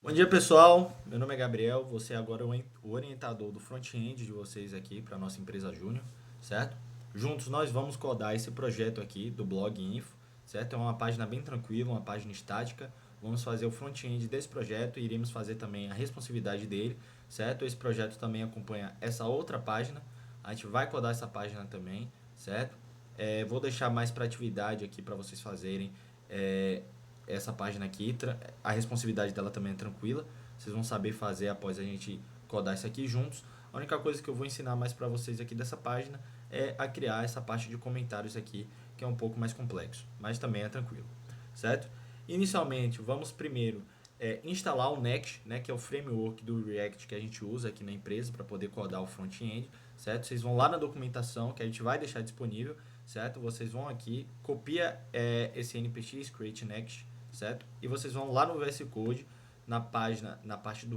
Bom dia, pessoal. Meu nome é Gabriel. Você é agora o orientador do front-end de vocês aqui para nossa empresa Júnior, certo? Juntos nós vamos codar esse projeto aqui do blog Info, certo? É uma página bem tranquila, uma página estática. Vamos fazer o front-end desse projeto e iremos fazer também a responsividade dele, certo? Esse projeto também acompanha essa outra página. A gente vai codar essa página também, certo? Vou deixar mais para atividade aqui para vocês fazerem. Essa página aqui, a responsividade dela também é tranquila. Vocês vão saber fazer após a gente codar isso aqui juntos. A única coisa que eu vou ensinar mais para vocês aqui dessa página é a criar essa parte de comentários aqui, que é um pouco mais complexo, mas também é tranquilo, certo? Inicialmente, vamos primeiro instalar o Next, né, que é o framework do React que a gente usa aqui na empresa para poder codar o front-end, certo? Vocês vão lá na documentação que a gente vai deixar disponível, certo? Vocês vão aqui, copia esse npx create next, certo? E vocês vão lá no VS Code, na página, na parte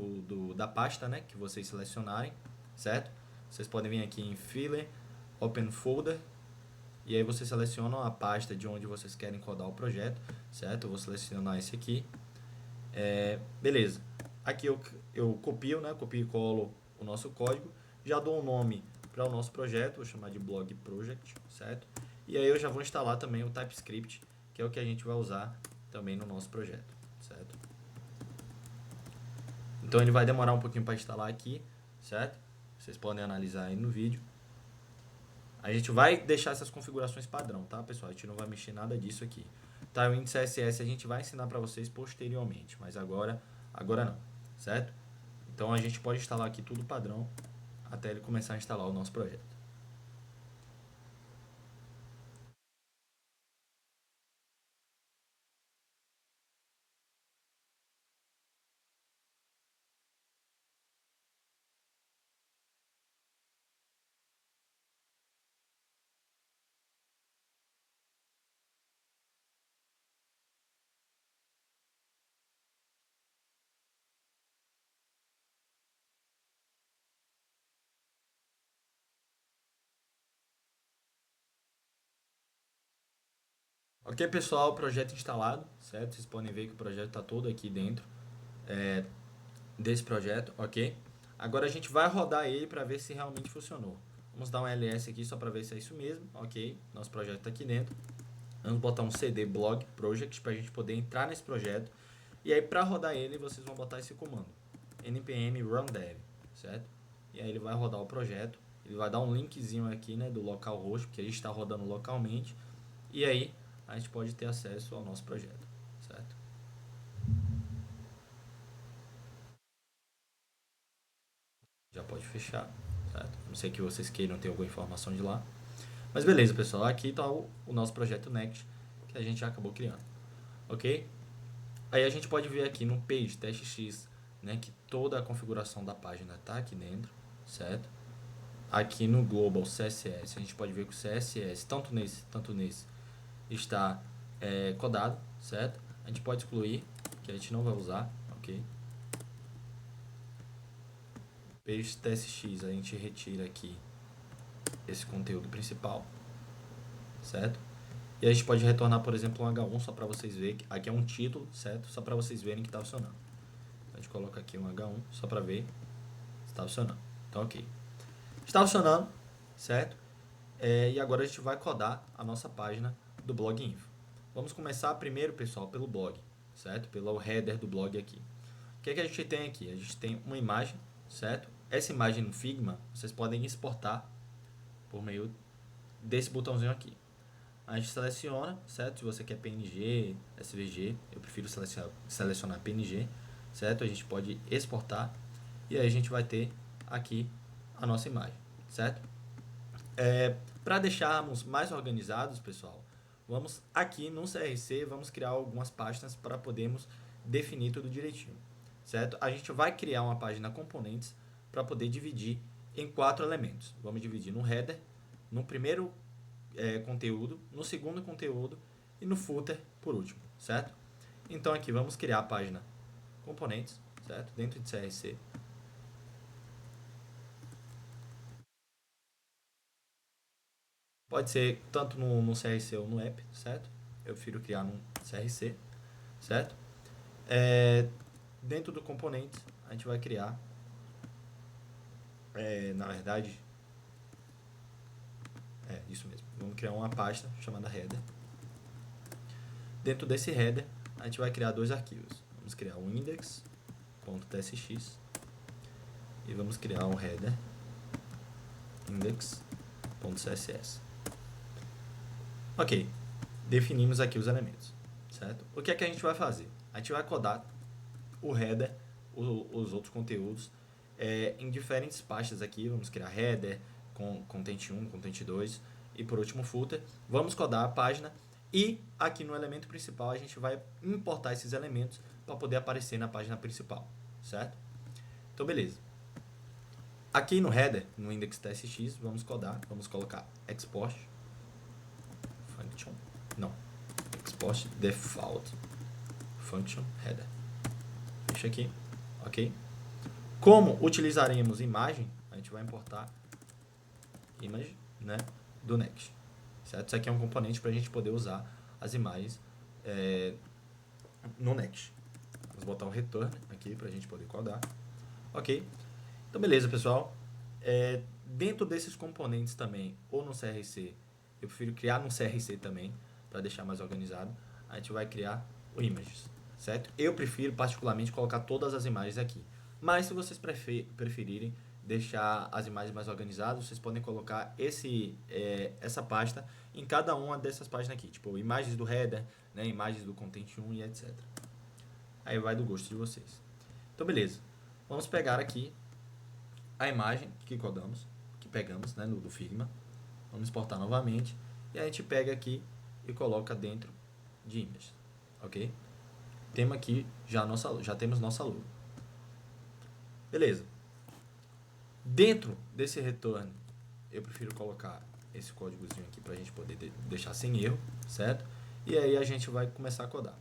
da pasta, né, que vocês selecionarem, certo? Vocês podem vir aqui em File, Open Folder, e aí vocês selecionam a pasta de onde vocês querem codar o projeto, certo? Eu vou selecionar esse aqui. Beleza. Aqui eu copio, né? Copio e colo o nosso código. Já dou um nome para o nosso projeto, vou chamar de blog project, certo? E aí eu já vou instalar também o TypeScript, que é o que a gente vai usar também no nosso projeto, certo? Então ele vai demorar um pouquinho para instalar aqui, certo? Vocês podem analisar aí no vídeo. A gente vai deixar essas configurações padrão, tá, pessoal? A gente não vai mexer nada disso aqui. Tailwind CSS a gente vai ensinar para vocês posteriormente, mas agora não, certo? Então a gente pode instalar aqui tudo padrão até ele começar a instalar o nosso projeto. Ok, pessoal, projeto instalado, certo? Vocês podem ver que o projeto está todo aqui dentro desse projeto, ok? Agora a gente vai rodar ele para ver se realmente funcionou. Vamos dar um ls aqui só para ver se é isso mesmo, ok? Nosso projeto está aqui dentro. Vamos botar um cd blog project para a gente poder entrar nesse projeto. E aí para rodar ele, vocês vão botar esse comando, npm run dev, certo? E aí ele vai rodar o projeto. Ele vai dar um linkzinho aqui, né, do localhost, porque a gente está rodando localmente. E aí a gente pode ter acesso ao nosso projeto, certo? Já pode fechar, certo? A não sei que vocês queiram ter alguma informação de lá. Mas beleza, pessoal. Aqui está o nosso projeto Next, que a gente já acabou criando, ok? Aí a gente pode ver aqui no page test.x, né, que toda a configuração da página está aqui dentro, certo? Aqui no global CSS, a gente pode ver que o CSS, tanto nesse está codado, certo? A gente pode excluir, que a gente não vai usar, ok? Page test.x, a gente retira aqui esse conteúdo principal, certo? E a gente pode retornar, por exemplo, um H1 só para vocês verem. Aqui é um título, certo? Só para vocês verem que está funcionando. A gente coloca aqui um H1 só para ver se está funcionando. Então, ok. Está funcionando, certo? E agora a gente vai codar a nossa página do blog Info. Vamos começar primeiro, pessoal, pelo blog, certo? Pelo header do blog aqui. O que é que a gente tem aqui? A gente tem uma imagem, certo? Essa imagem no Figma, vocês podem exportar por meio desse botãozinho aqui. A gente seleciona, certo? Se você quer PNG, SVG, eu prefiro selecionar PNG, certo? A gente pode exportar e aí a gente vai ter aqui a nossa imagem, certo? Para deixarmos mais organizados, pessoal, vamos aqui no CRC, vamos criar algumas páginas para podermos definir tudo direitinho, certo? A gente vai criar uma página componentes para poder dividir em 4 elementos. Vamos dividir no header, no primeiro conteúdo, no segundo conteúdo e no footer por último, certo? Então aqui vamos criar a página componentes, certo? Dentro de CRC. Pode ser tanto no CRC ou no app, certo? Eu prefiro criar no CRC, certo? dentro do componente, a gente vai criar, na verdade, isso mesmo, vamos criar uma pasta chamada header. Dentro desse header, a gente vai criar dois arquivos. Vamos criar um index.tsx e vamos criar um header index.css. Ok, definimos aqui os elementos, certo? O que é que a gente vai fazer? A gente vai codar o header, os outros conteúdos, em diferentes pastas aqui. Vamos criar header, com content 1, content 2 e por último footer. Vamos codar a página e aqui no elemento principal a gente vai importar esses elementos para poder aparecer na página principal, certo? Então beleza. Aqui no header, no index.tsx, vamos codar, vamos colocar export function, não, export default function header. Fecha aqui, ok? Como utilizaremos imagem, a gente vai importar image, né, do Next, certo? Isso aqui é um componente para a gente poder usar as imagens no Next. Vamos botar um return aqui para a gente poder codar, ok? Então beleza, pessoal. Dentro desses componentes também, ou no CRC, eu prefiro criar no CRC também, para deixar mais organizado, a gente vai criar o images, certo? Eu prefiro particularmente colocar todas as imagens aqui, mas se vocês preferirem deixar as imagens mais organizadas, vocês podem colocar essa pasta em cada uma dessas páginas aqui, tipo imagens do header, né, imagens do content 1 e etc. Aí vai do gosto de vocês. Então beleza, vamos pegar aqui a imagem que codamos, que pegamos, né, do Figma, vamos exportar novamente e a gente pega aqui e coloca dentro de images, ok? Temos aqui já temos nossa logo. Beleza. Dentro desse return, eu prefiro colocar esse códigozinho aqui para a gente poder deixar sem erro, certo? E aí a gente vai começar a codar.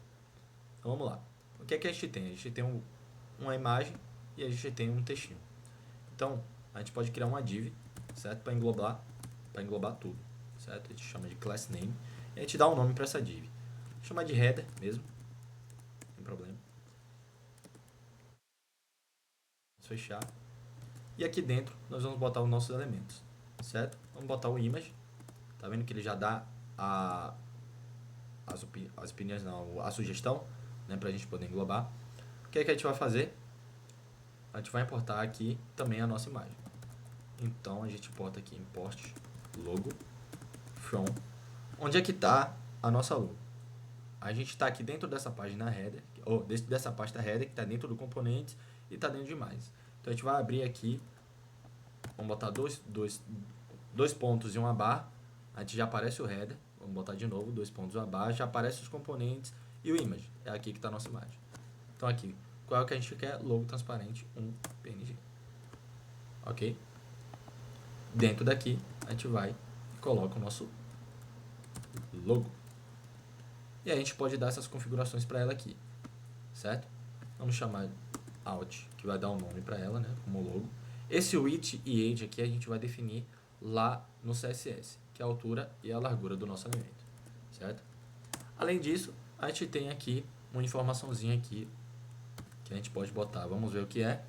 Então vamos lá. O que é que a gente tem? A gente tem uma imagem e a gente tem um textinho. Então a gente pode criar uma div, certo? Para englobar tudo, certo? A gente chama de class name e a gente dá um nome para essa div. Vou chamar de header mesmo, não tem problema. Vamos fechar. E aqui dentro nós vamos botar os nossos elementos, certo? Vamos botar o image. Tá vendo que ele já dá as opiniões, não, a sugestão, né, para a gente poder englobar. O que é que a gente vai fazer? A gente vai importar aqui também a nossa imagem. Então a gente importa aqui import logo from. Onde é que está a nossa logo? A gente está aqui dentro dessa página header, ou dessa pasta header que está dentro do componente e está dentro de imagens. Então a gente vai abrir aqui, vamos botar dois pontos e uma barra, a gente já aparece o header, vamos botar de novo, 2 pontos e uma barra, já aparece os componentes e o image, é aqui que está a nossa imagem. Então aqui, qual é o que a gente quer? Logo transparente, um PNG. Ok? Dentro daqui, a gente vai e coloca o nosso logo. E a gente pode dar essas configurações para ela aqui, certo? Vamos chamar out, que vai dar um nome para ela, né, como logo. Esse width e age aqui a gente vai definir lá no CSS, que é a altura e a largura do nosso elemento, certo? Além disso, a gente tem aqui uma informaçãozinha aqui que a gente pode botar, vamos ver o que é.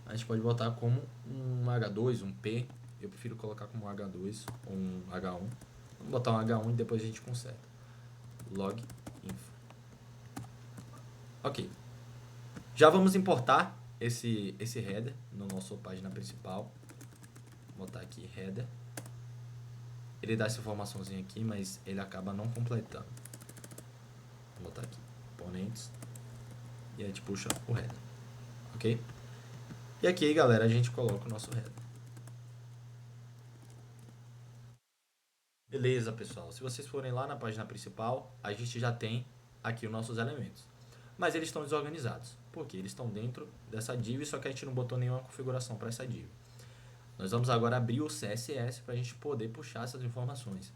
A gente pode botar como um H2, um P, eu prefiro colocar como um H2 ou um H1. Vamos botar um H1 e depois a gente conserta. Log info. Ok. Já vamos importar esse header no nosso página principal. Vou botar aqui header. Ele dá essa informaçãozinha aqui, mas ele acaba não completando. Vou botar aqui componentes e a gente puxa o header, ok? E aqui, galera, a gente coloca o nosso header. Beleza, pessoal. Se vocês forem lá na página principal, a gente já tem aqui os nossos elementos. Mas eles estão desorganizados, porque eles estão dentro dessa div, só que a gente não botou nenhuma configuração para essa div. Nós vamos agora abrir o CSS para a gente poder puxar essas informações.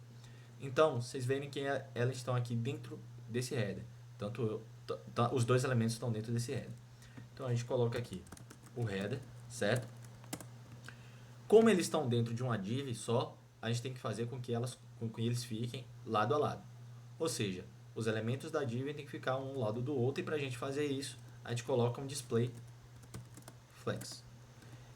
Então, vocês verem que elas estão aqui dentro desse header. Os dois elementos estão dentro desse header. Então, a gente coloca aqui o header, certo? Como eles estão dentro de uma div só, a gente tem que fazer com que eles fiquem lado a lado. Ou seja, os elementos da div tem que ficar um lado do outro, e para a gente fazer isso, a gente coloca um display flex.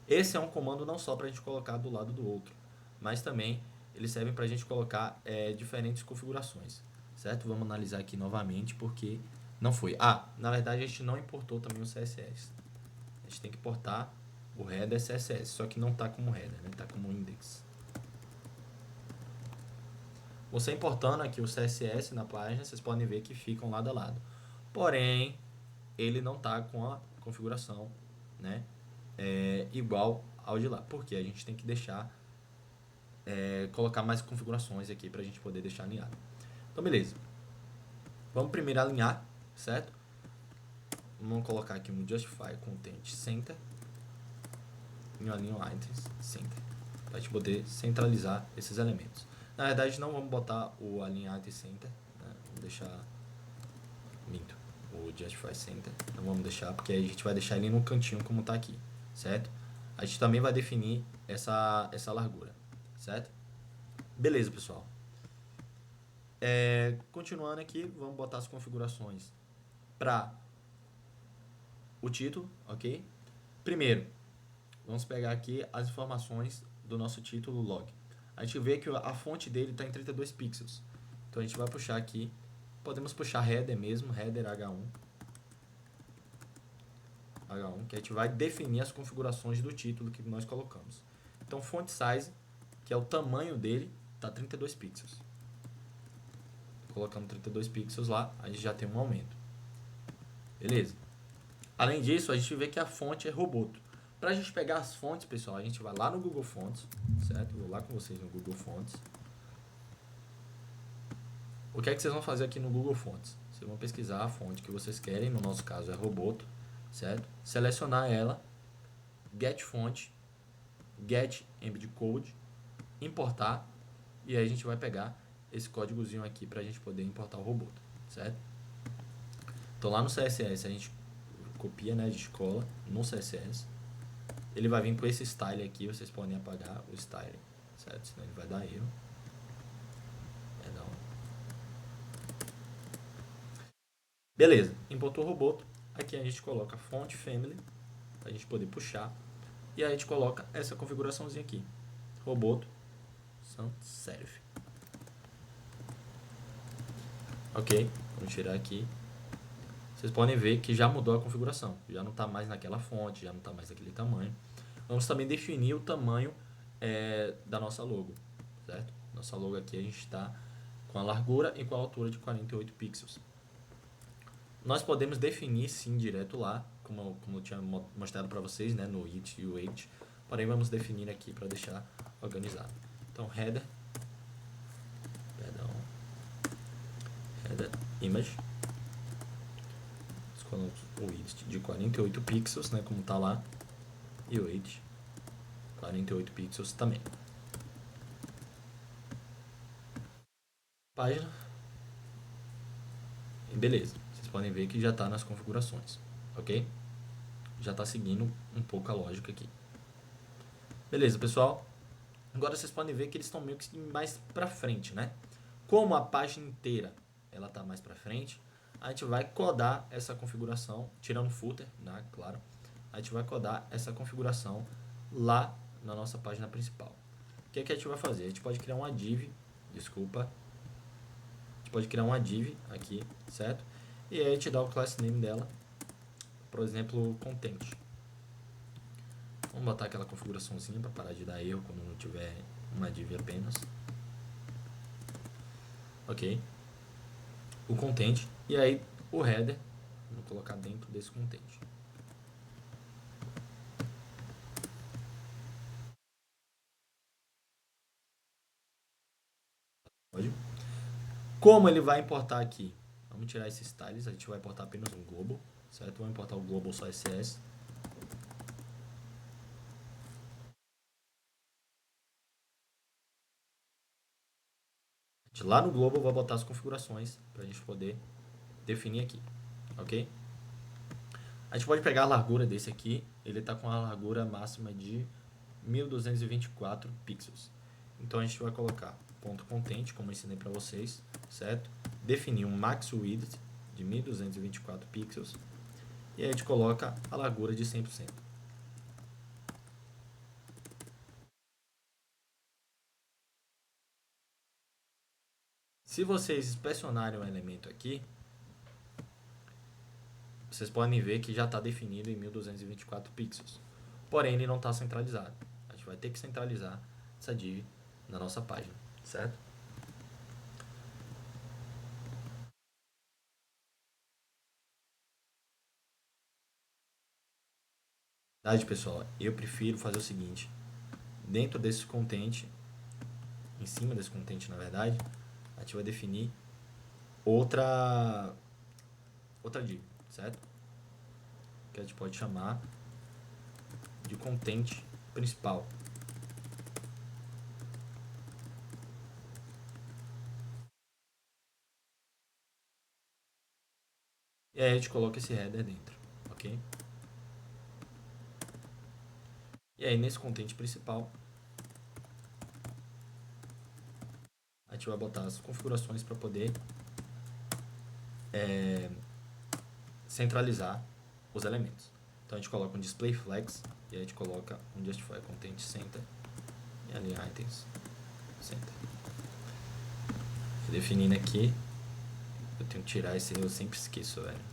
Esse é um comando não só para a gente colocar do lado do outro, mas também eles servem para a gente colocar diferentes configurações, certo? Vamos analisar aqui novamente porque não foi. Na verdade a gente não importou também o CSS. A gente tem que importar o header CSS, só que não está como header, né? Está como index. Você importando aqui o CSS na página, vocês podem ver que ficam lado a lado. Porém, ele não está com a configuração, né, igual ao de lá. Porque a gente tem que deixar, colocar mais configurações aqui para a gente poder deixar alinhado. Então, beleza. Vamos primeiro alinhar, certo? Vamos colocar aqui um Justify Content Center e um Align Items Center, para a gente poder centralizar esses elementos. Na verdade, não vamos botar o Align Items Center, né? Vamos deixar o Justify Center, não vamos deixar, porque aí a gente vai deixar ele no cantinho como está aqui, certo? A gente também vai definir essa largura, certo? Beleza, pessoal. Continuando aqui, vamos botar as configurações para o título, ok? Primeiro, vamos pegar aqui as informações do nosso título log. A gente vê que a fonte dele está em 32 pixels. Então a gente vai puxar aqui, podemos puxar header mesmo, header H1, que a gente vai definir as configurações do título que nós colocamos. Então font size, que é o tamanho dele, está 32 pixels. Colocando 32 pixels lá, a gente já tem um aumento. Beleza? Além disso, a gente vê que a fonte é Roboto. Para a gente pegar as fontes, pessoal, a gente vai lá no Google Fonts, certo? Vou lá com vocês no Google Fonts. O que é que vocês vão fazer aqui no Google Fonts? Vocês vão pesquisar a fonte que vocês querem, no nosso caso é Roboto, certo? Selecionar ela, Get Font, Get Embed Code, importar, e aí a gente vai pegar esse códigozinho aqui para a gente poder importar o Roboto, certo? Então lá no CSS a gente copia, né, de escola no CSS. Ele vai vir com esse style aqui, vocês podem apagar o style, certo? Senão ele vai dar erro. Perdão. Beleza, importou o Roboto. Aqui a gente coloca font family, para a gente poder puxar. E aí a gente coloca essa configuraçãozinha aqui. Roboto sans serif. Ok, vamos tirar aqui. Vocês podem ver que já mudou a configuração. Já não está mais naquela fonte, já não está mais naquele tamanho. Vamos também definir o tamanho da nossa logo, certo? Nossa logo aqui a gente está com a largura e com a altura de 48 pixels. Nós podemos definir sim direto lá, como eu tinha mostrado para vocês, né, no it e o weight. Porém vamos definir aqui para deixar organizado. Então header image, o width de 48 pixels, né, como está lá, e o weight 48 pixels também. Página. E beleza. Vocês podem ver que já está nas configurações, ok? Já está seguindo um pouco a lógica aqui. Beleza, pessoal? Agora vocês podem ver que eles estão meio que mais para frente, né? Como a página inteira ela está mais para frente, a gente vai codar essa configuração, tirando o footer, né? Claro. A gente vai codar essa configuração lá na nossa página principal. O que é que a gente vai fazer? A gente pode criar uma div, A gente pode criar uma div aqui, certo? E aí a gente dá o class name dela, por exemplo, content. Vamos botar aquela configuraçãozinha para parar de dar erro quando não tiver uma div apenas. Ok. O content. E aí o header, vamos colocar dentro desse content. Pode? Como ele vai importar aqui? Vamos tirar esses styles, a gente vai importar apenas um global, certo? Vamos importar o global só CSS. Lá no global eu vou botar as configurações para a gente poder definir aqui, ok? A gente pode pegar a largura desse aqui, ele está com a largura máxima de 1224 pixels. Então a gente vai colocar ponto .content, como eu ensinei para vocês, certo? Definir um max width de 1224 pixels E aí a gente coloca a largura de 100%. Se vocês inspecionarem o elemento aqui, vocês podem ver que já está definido em 1224 pixels. Porém, ele não está centralizado. A gente vai ter que centralizar essa div na nossa página, certo? Verdade, pessoal, eu prefiro fazer o seguinte. Dentro desse content, em cima desse content, na verdade, a gente vai definir outra div, certo? Que a gente pode chamar de content principal. E aí a gente coloca esse header dentro, ok? E aí nesse content principal, a gente vai botar as configurações para poder centralizar os elementos. Então a gente coloca um display flex e a gente coloca um justify content center e ali items center. Definindo aqui, eu tenho que tirar esse, eu sempre esqueço, velho.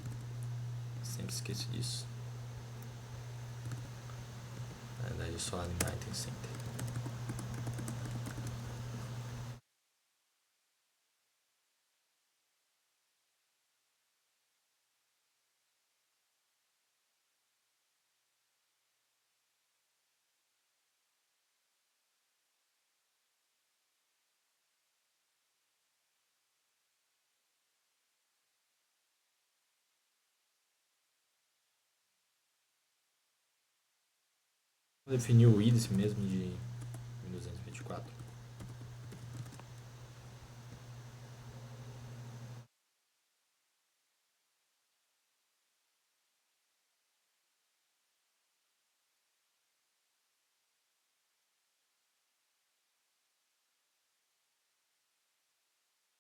Sempre esqueço disso. Na verdade é só alinhar item center. Vou definir o índice mesmo de 1224.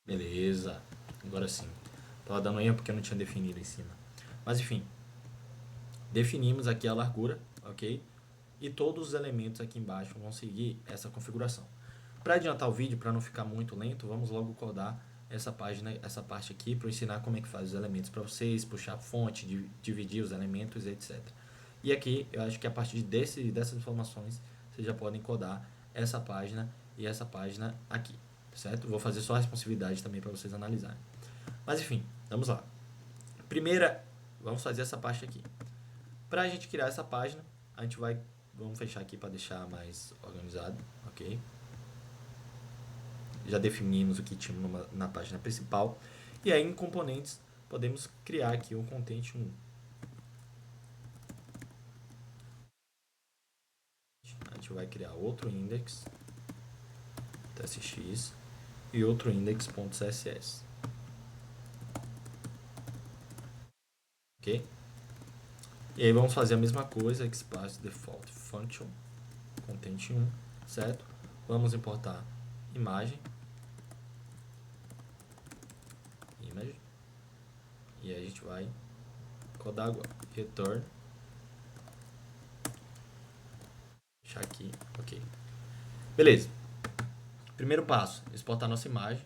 Beleza, agora sim. Tava dando erro porque eu não tinha definido em cima. Mas enfim, definimos aqui a largura, ok? E todos os elementos aqui embaixo vão seguir essa configuração. Para adiantar o vídeo, para não ficar muito lento, vamos logo codar essa página, essa parte aqui, para ensinar como é que faz os elementos para vocês, puxar fonte, dividir os elementos, etc. E aqui, eu acho que a partir dessas informações, vocês já podem codar essa página e essa página aqui, certo? Vou fazer só a responsividade também para vocês analisarem. Mas enfim, vamos lá. Primeira, vamos fazer essa parte aqui. Para a gente criar essa página, a gente vai, vamos fechar aqui para deixar mais organizado, ok? Já definimos o que tínhamos na página principal. E aí em componentes podemos criar aqui um content 1. A gente vai criar outro index tsx e outro index.css. Ok? E aí vamos fazer a mesma coisa, express default function content 1, certo? Vamos importar imagem, image, e aí a gente vai codar agora, return, deixar aqui, ok. Beleza. Primeiro passo, exportar nossa imagem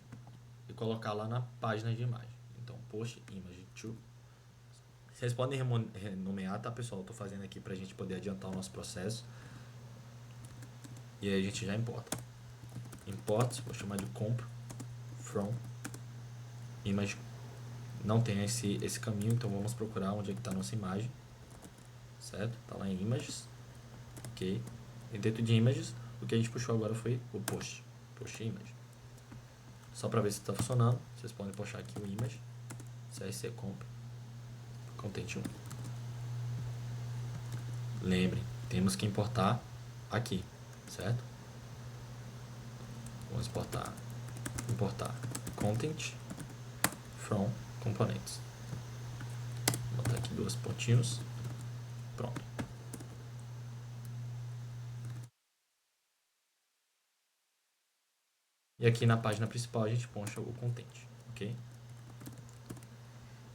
e colocar lá na página de imagem. Então, post image to. Vocês podem renomear, tá, pessoal? Eu tô fazendo aqui pra gente poder adiantar o nosso processo. E aí a gente já importa. Imports, vou chamar de comp from image. Não tem esse caminho, então vamos procurar onde é que tá a nossa imagem. Certo? Tá lá em images. Ok. E dentro de images, o que a gente puxou agora foi o post. Post image. Só para ver se está funcionando, vocês podem puxar aqui o image, csc comp, content 1. Lembrem, temos que importar aqui, certo? Vamos importar content from components. Vou botar aqui 2 pontinhos, pronto. E aqui na página principal a gente poncha o content, ok?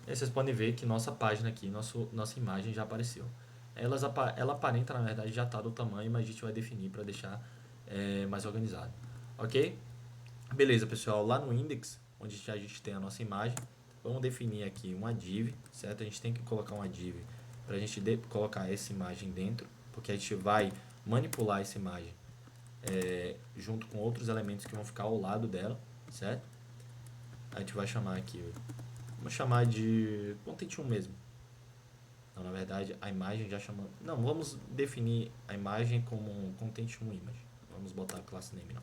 E aí vocês podem ver que nossa página aqui, nossa imagem já apareceu. Ela aparenta, na verdade, já está do tamanho, mas a gente vai definir para deixar mais organizado. Ok? Beleza, pessoal. Lá no index, onde a gente tem a nossa imagem, vamos definir aqui uma div, certo? A gente tem que colocar uma div para a gente colocar essa imagem dentro, porque a gente vai manipular essa imagem junto com outros elementos que vão ficar ao lado dela, certo? A gente vai chamar aqui, vamos chamar de content1 mesmo. Não, na verdade, a imagem já chama... Não, vamos definir a imagem como um content1 image. Vamos botar a classe name, não.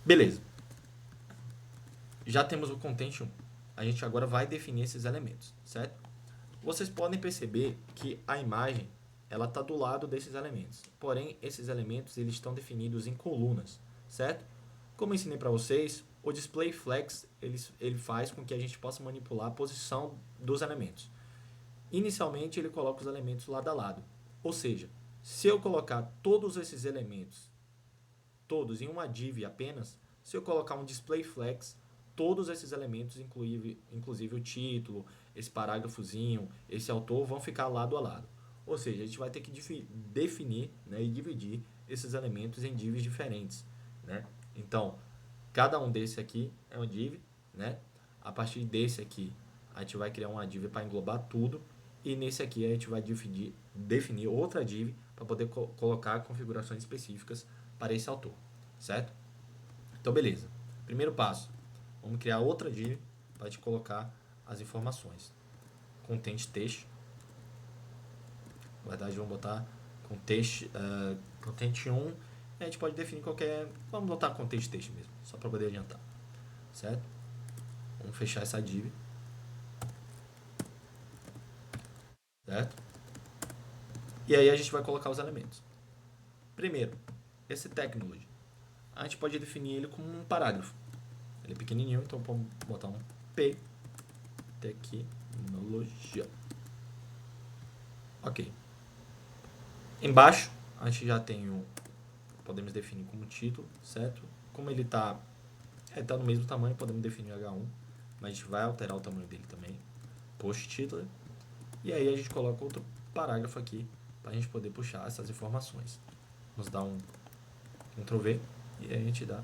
Beleza. Já temos o content1. A gente agora vai definir esses elementos, certo? Vocês podem perceber que a imagem ela está do lado desses elementos. Porém, esses elementos eles estão definidos em colunas, certo? Como eu ensinei para vocês, o display flex ele faz com que a gente possa manipular a posição dos elementos. Inicialmente, ele coloca os elementos lado a lado. Ou seja, se eu colocar todos esses elementos, todos em uma div apenas, se eu colocar um display flex, todos esses elementos, inclusive o título, esse parágrafozinho, esse autor, vão ficar lado a lado. Ou seja, a gente vai ter que definir, né, e dividir esses elementos em divs diferentes, né? Então, cada um desse aqui é um div, né? A partir desse aqui, a gente vai criar uma div para englobar tudo. E nesse aqui a gente vai definir outra div para poder colocar configurações específicas para esse autor, certo? Então, beleza. Primeiro passo, vamos criar outra div para te colocar as informações. Content text. Na verdade, vamos botar content1. A gente pode definir qualquer... Vamos botar content text mesmo, só para poder adiantar, certo? Vamos fechar essa div. Certo? E aí a gente vai colocar os elementos. Primeiro, esse technology. A gente pode definir ele como um parágrafo. Ele é pequenininho, então vamos botar um P tecnologia. Ok. Embaixo, a gente já tem o... Podemos definir como título, certo? Como ele está no mesmo tamanho, podemos definir H1. Mas a gente vai alterar o tamanho dele também. Post title. E aí a gente coloca outro parágrafo aqui para a gente poder puxar essas informações. Vamos dar um Ctrl V e aí a gente já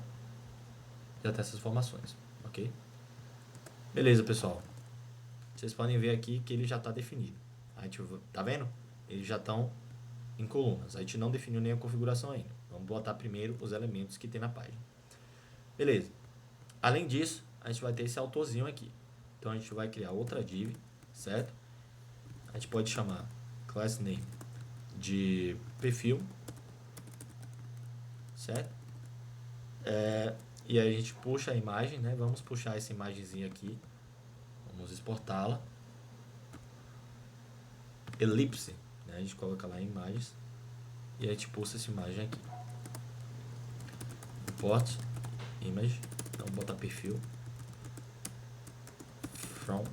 tem essas informações, ok? Beleza, pessoal. Vocês podem ver aqui que ele já está definido. A gente, tá vendo? Eles já estão em colunas. A gente não definiu nem a configuração ainda. Vamos botar primeiro os elementos que tem na página. Beleza. Além disso, a gente vai ter esse autorzinho aqui. Então a gente vai criar outra div, certo? A gente pode chamar class name de perfil, certo? E aí a gente puxa a imagem, né? Vamos puxar essa imagenzinha aqui. Vamos exportá-la. Elipse, né? A gente coloca lá em imagens. E aí a gente puxa essa imagem aqui. Import, image. Vamos botar perfil. From.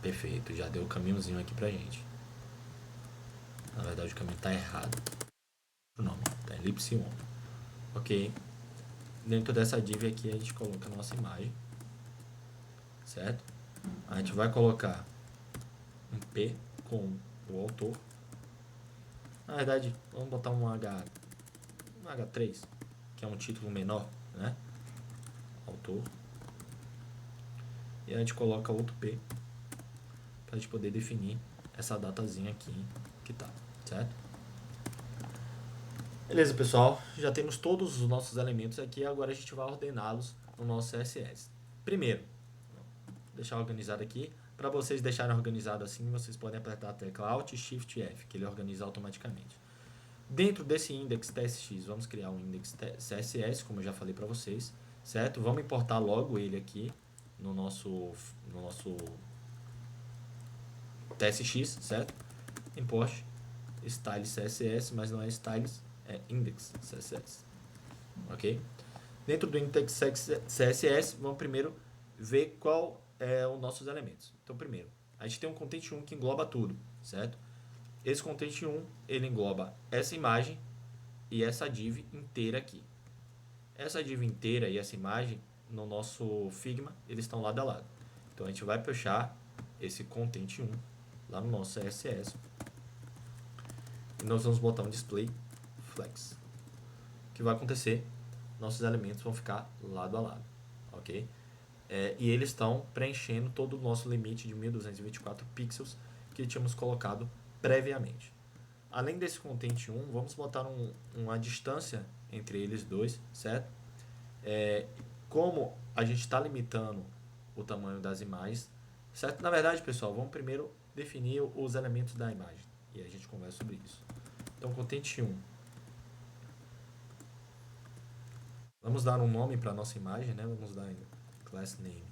Perfeito, já deu o caminhozinho aqui pra gente. Na verdade o caminho tá errado. Não, tá elipse 1. Ok. Dentro dessa div aqui a gente coloca a nossa imagem. Certo? A gente vai colocar um P com o autor. Na verdade, vamos botar um H3, que é um título menor, né? Autor. E a gente coloca outro P para a gente poder definir essa datazinha aqui que tá, certo? Beleza, pessoal. Já temos todos os nossos elementos aqui. Agora a gente vai ordená-los no nosso CSS. Primeiro, vou deixar organizado aqui. Para vocês deixarem organizado assim, vocês podem apertar a tecla Alt, Shift e F, que ele organiza automaticamente. Dentro desse index TSX, vamos criar um index CSS, como eu já falei para vocês, certo? Vamos importar logo ele aqui no nosso TSX, certo? Import style CSS, mas não é styles, é index CSS, ok? Dentro do index CSS, vamos primeiro ver qual é os nossos elementos. Então, primeiro, a gente tem um content1 que engloba tudo, certo? Esse content1, ele engloba essa imagem e essa div inteira aqui. Essa div inteira e essa imagem no nosso Figma, eles estão lado a lado. Então a gente vai puxar esse Content 1 lá no nosso CSS. E nós vamos botar um display flex. O que vai acontecer? Nossos elementos vão ficar lado a lado, ok? E eles estão preenchendo todo o nosso limite de 1224 pixels que tínhamos colocado previamente. Além desse Content 1, vamos botar uma distância entre eles dois, certo? Como a gente está limitando o tamanho das imagens, certo? Na verdade, pessoal, vamos primeiro definir os elementos da imagem e a gente conversa sobre isso. Então, Content 1. Vamos dar um nome para a nossa imagem, né? Vamos dar ainda class name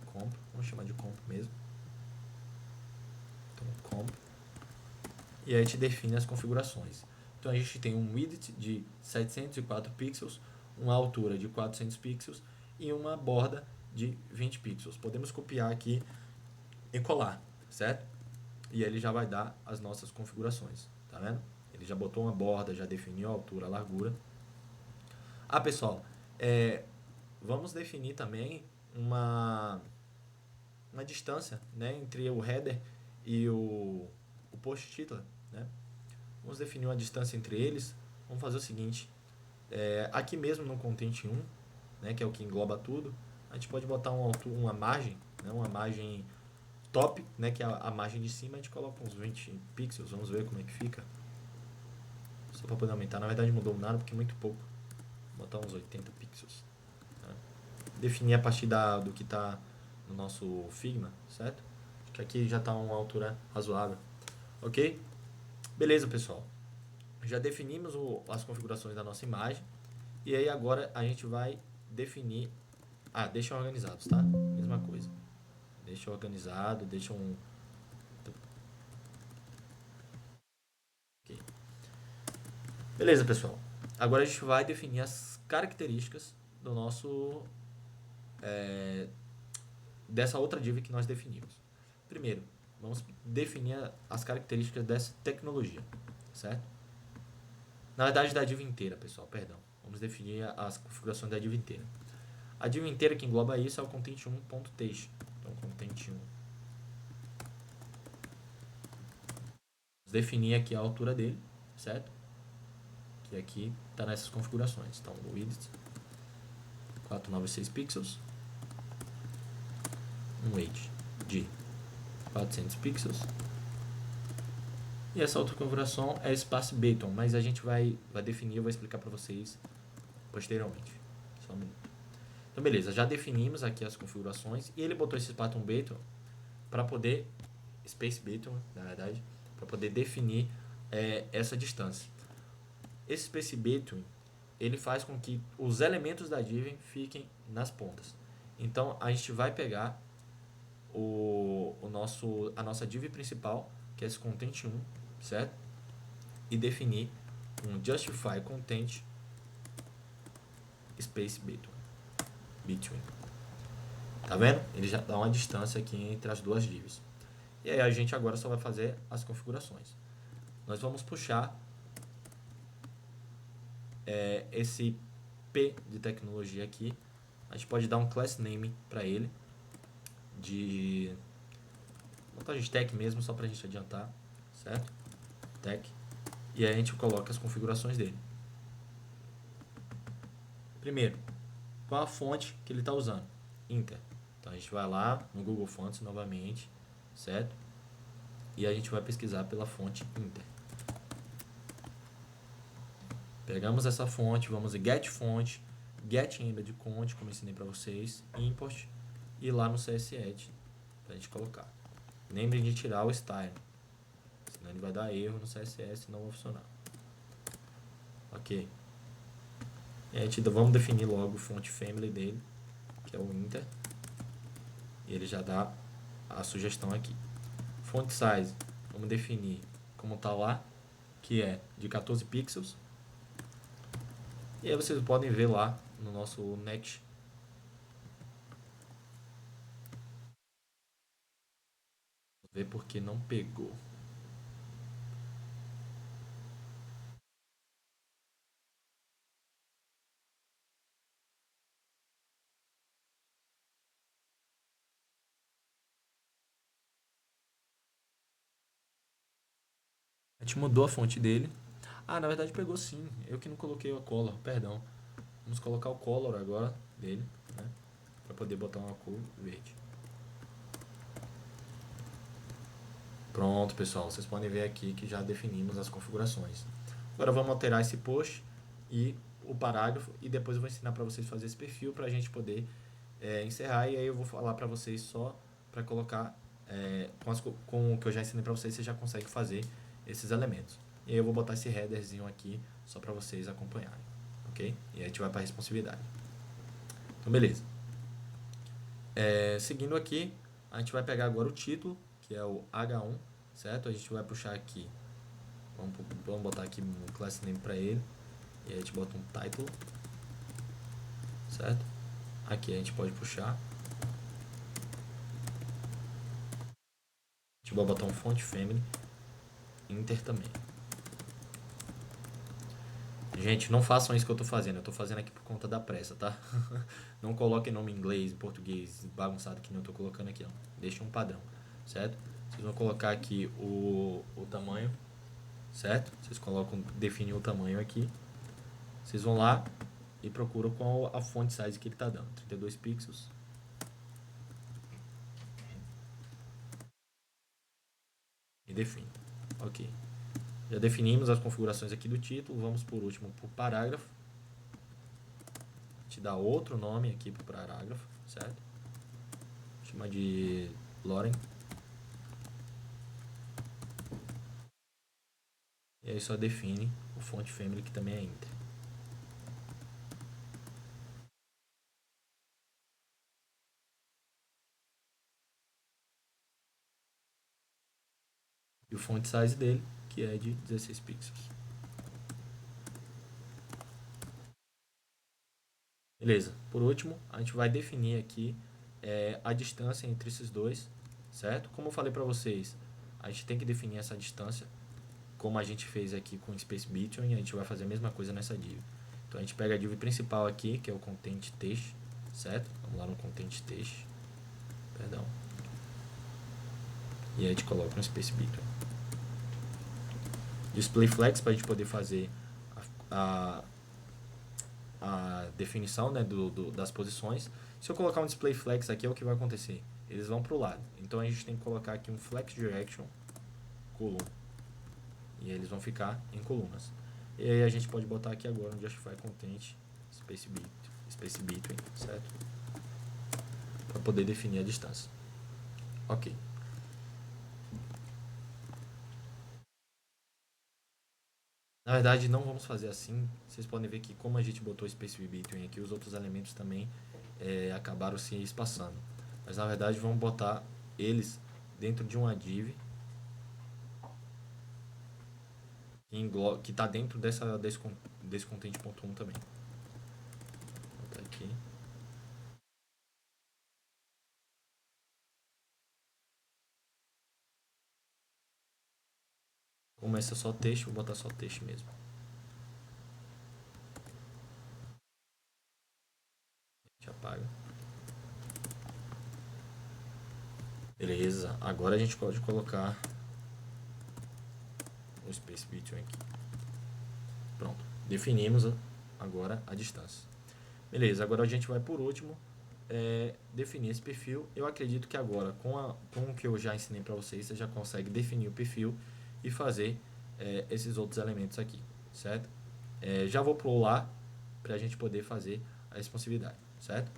comp, vamos chamar de comp mesmo. Então, comp. E aí a gente define as configurações. Então a gente tem um width de 704 pixels, uma altura de 400 pixels e uma borda de 20 pixels. Podemos copiar aqui e colar, certo? E aí ele já vai dar as nossas configurações, tá vendo? Ele já botou uma borda, já definiu a altura, a largura. Pessoal, vamos definir também uma distância, né, entre o header e o post title, né? Vamos definir uma distância entre eles. Vamos fazer o seguinte, aqui mesmo no Content 1, né, que é o que engloba tudo, a gente pode botar uma margem, né, uma margem top, né, que é a margem de cima, a gente coloca uns 20 pixels, vamos ver como é que fica. Só para poder aumentar, na verdade não mudou nada porque é muito pouco. Vou botar uns 80 pixels. Tá? Definir a partir do que está no nosso Figma, certo? Acho que aqui já está uma altura razoável. Ok? Beleza, pessoal. Já definimos as configurações da nossa imagem. E aí agora a gente vai definir... deixa organizados, tá? Mesma coisa. Deixa organizado, deixa um... Ok. Beleza, pessoal. Agora a gente vai definir as características do nosso... dessa outra div que nós definimos. Primeiro, vamos definir as características dessa tecnologia, certo? Na verdade, da div inteira, pessoal, perdão. Vamos definir as configurações da div inteira. A div inteira que engloba isso é o content1.text. Então, content1. Vamos definir aqui a altura dele, certo? Que aqui está nessas configurações. Então, o width 496 pixels. Um weight de 400 pixels. E essa outra configuração é espaço Beton, mas a gente vai definir, eu vou explicar para vocês posteriormente. Só um minuto. Então, beleza, já definimos aqui as configurações e ele botou esse espaço Beton para poder, Space Beton, na verdade, para poder definir essa distância. Esse Space Beton, ele faz com que os elementos da div fiquem nas pontas. Então, a gente vai pegar a nossa div principal, que é esse Content 1, certo? E definir um Justify Content Space Between. Tá vendo? Ele já dá uma distância aqui entre as duas divs. E aí a gente agora só vai fazer as configurações. Nós vamos puxar esse P de tecnologia aqui. A gente pode dar um class name para ele de montagem de tech mesmo, só para a gente adiantar, certo? Tech. E aí a gente coloca as configurações dele. Primeiro, qual a fonte que ele está usando? Inter. Então a gente vai lá no Google Fonts novamente, certo? E a gente vai pesquisar pela fonte Inter. Pegamos essa fonte, vamos em Get Fonte, Get Embed Content, como eu ensinei para vocês, Import, e lá no CSS para a gente colocar. Lembrem de tirar o Style, senão ele vai dar erro no CSS e não vai funcionar. Ok. E aí vamos definir logo o Font Family dele, que é o Inter. E ele já dá a sugestão aqui. Font Size, vamos definir como está lá, que é de 14 pixels. E aí vocês podem ver lá no nosso Next. Vamos ver porque não pegou. A gente mudou a fonte dele. Ah, na verdade pegou sim. Eu que não coloquei o color, perdão. Vamos colocar o color agora dele, né? Para poder botar uma cor verde. Pronto, pessoal. Vocês podem ver aqui que já definimos as configurações. Agora vamos alterar esse post e o parágrafo e depois eu vou ensinar para vocês fazer esse perfil para a gente poder encerrar, e aí eu vou falar para vocês só para colocar com o que eu já ensinei para vocês, você já consegue fazer esses elementos. E aí eu vou botar esse headerzinho aqui só para vocês acompanharem, ok? E aí a gente vai para a responsividade. Então beleza. Seguindo aqui, a gente vai pegar agora o título, que é o H1, certo? A gente vai puxar aqui, vamos botar aqui um class name para ele, e aí a gente bota um title, certo? Aqui a gente pode puxar, a gente vai botar um font family, Inter também. Gente, não façam isso que eu tô fazendo, eu tô fazendo aqui por conta da pressa, tá? Não coloquem nome em inglês, em português, bagunçado que nem eu tô colocando aqui, não. Deixem um padrão, certo? Vocês vão colocar aqui o tamanho, certo? Vocês colocam, definem o tamanho aqui. Vocês vão lá e procuram qual a font size que ele tá dando, 32 pixels. E define, ok. Já definimos as configurações aqui do título, vamos por último para o parágrafo. A gente dá outro nome aqui para o parágrafo, certo? Chama de Loren. E aí só define o font family, que também é Inter. E o font size dele, que é de 16 pixels. Beleza. Por último, a gente vai definir aqui a distância entre esses dois, certo? Como eu falei para vocês, a gente tem que definir essa distância, como a gente fez aqui com o Space Between, a gente vai fazer a mesma coisa nessa div. Então a gente pega a div principal aqui, que é o Content Text, certo? Vamos lá no Content Text, perdão. E aí a gente coloca no Space Between. Display Flex para a gente poder fazer a definição, né, das posições. Se eu colocar um Display Flex aqui, é o que vai acontecer. Eles vão para o lado. Então a gente tem que colocar aqui um Flex Direction column. E eles vão ficar em colunas. E aí a gente pode botar aqui agora um Justify Content Space Between, certo? Para poder definir a distância. Ok. Na verdade, não vamos fazer assim. Vocês podem ver que como a gente botou Space Between aqui, os outros elementos também acabaram se espaçando. Mas na verdade, vamos botar eles dentro de uma div que está dentro desse content.1 também. Vou botar aqui. Como esse é só texto, vou botar só texto mesmo. A gente apaga. Beleza, agora a gente pode colocar o Space Between aqui. Pronto, definimos agora a distância. Beleza, agora a gente vai por último definir esse perfil. Eu acredito que agora, com o que eu já ensinei para vocês, você já consegue definir o perfil e fazer esses outros elementos aqui, certo? Já vou pular para a gente poder fazer a responsividade, certo?